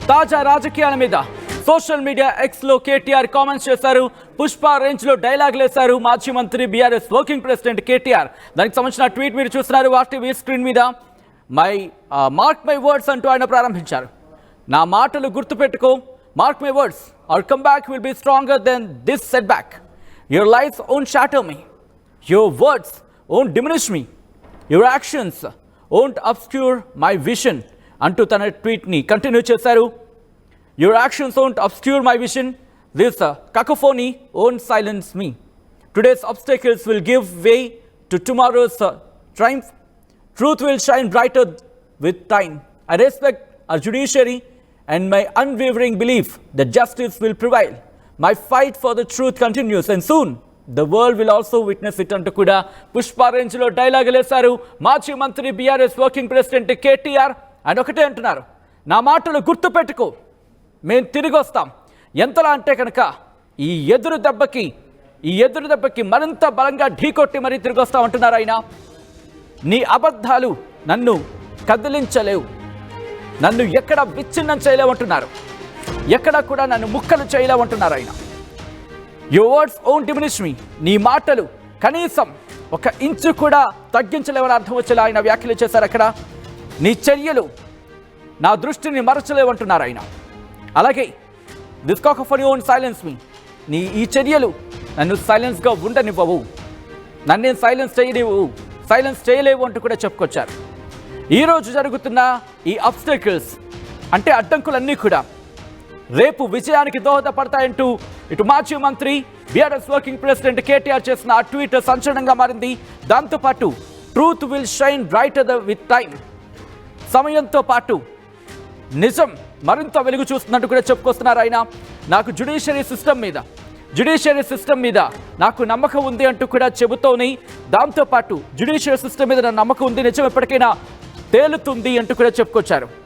తాజా రాజకీయాల మీద సోషల్ మీడియా ఎక్స్ లో కేటీఆర్ కామెంట్స్ చేశారు. పుష్ప రేంజ్ లో డైలాగులు వేశారు మాజీ మంత్రి బీఆర్ఎస్ వర్కింగ్ ప్రెసిడెంట్ కేటీఆర్. దానికి సంబంధించిన ట్వీట్ మీరు చూస్తున్నారు వాటి స్క్రీన్ మీద. మార్క్ మై వర్డ్స్ అంటూ ఆయన ప్రారంభించారు. నా మాటలు గుర్తుపెట్టుకో, mark my words, our comeback will be stronger than this setback. Your lies won't shatter me. Your words won't diminish me. Your actions won't obscure my vision. అంటూ తన ట్వీట్ని continue చేశారు. Your actions won't obscure my vision. This cacophony won't silence me. Today's obstacles will give way to tomorrow's triumph. Truth will shine brighter with time. I respect our judiciary and my unwavering belief that justice will prevail. My fight for the truth continues and soon the world will also witness it. అంటూ కూడా పుష్ప రేంజ్లో డైలాగులు వేశారు మాజీ మంత్రి BRS working president KTR. ఆయన ఒకటే అంటున్నారు, నా మాటలు గుర్తుపెట్టుకో, మేము తిరిగి వస్తాం. ఎంతలా అంటే కనుక ఈ ఎదురు దెబ్బకి మరింత బలంగా ఢీకొట్టి మరీ తిరిగి వస్తాం అంటున్నారు ఆయన. నీ అబద్ధాలు నన్ను కదిలించలేవు, నన్ను ఎక్కడ విచ్ఛిన్నం చేయలేమంటున్నారు, ఎక్కడ కూడా నన్ను ముక్కలు చేయలేమంటున్నారు ఆయన. యువర్ వర్డ్స్ ఓంట్ డిమినిష్ మీ. నీ మాటలు కనీసం ఒక ఇంచు కూడా తగ్గించలేవని అర్థం వచ్చేలా ఆయన వ్యాఖ్యలు చేశారు అక్కడ. నీ చర్యలు నా దృష్టిని మరచలేవంటున్నారు ఆయన. అలాగే దిస్ కాకోఫనీ ఓంట్ సైలెన్స్ మీ. నీ ఈ చర్యలు నన్ను సైలెన్స్గా ఉండనివ్వవు, నన్ను సైలెన్స్ చేయలేవు అంటూ కూడా చెప్పుకొచ్చారు. ఈరోజు జరుగుతున్న ఈ అబ్స్టకిల్స్ అంటే అడ్డంకులన్నీ కూడా రేపు విజయానికి దోహదపడతాయంటూ ఇటు మాజీ మంత్రి బీఆర్ఎస్ వర్కింగ్ ప్రెసిడెంట్ కేటీఆర్ చేసిన ఆ ట్వీట్ సంచలనంగా మారింది. దాంతోపాటు truth will shine brighter with time. సమయంతో పాటు నిజం మరింత వెలుగు చూస్తున్నట్టు కూడా చెప్పుకొస్తున్నారు ఆయన. నాకు జ్యుడిషియరీ సిస్టమ్ మీద నాకు నమ్మకం ఉంది అంటూ కూడా చెబుతోని, దాంతోపాటు జ్యుడిషియరీ సిస్టమ్ మీద నా నమ్మకం ఉంది, నిజం ఎప్పటికైనా తేలుతుంది అంటూ కూడా చెప్పుకొచ్చారు.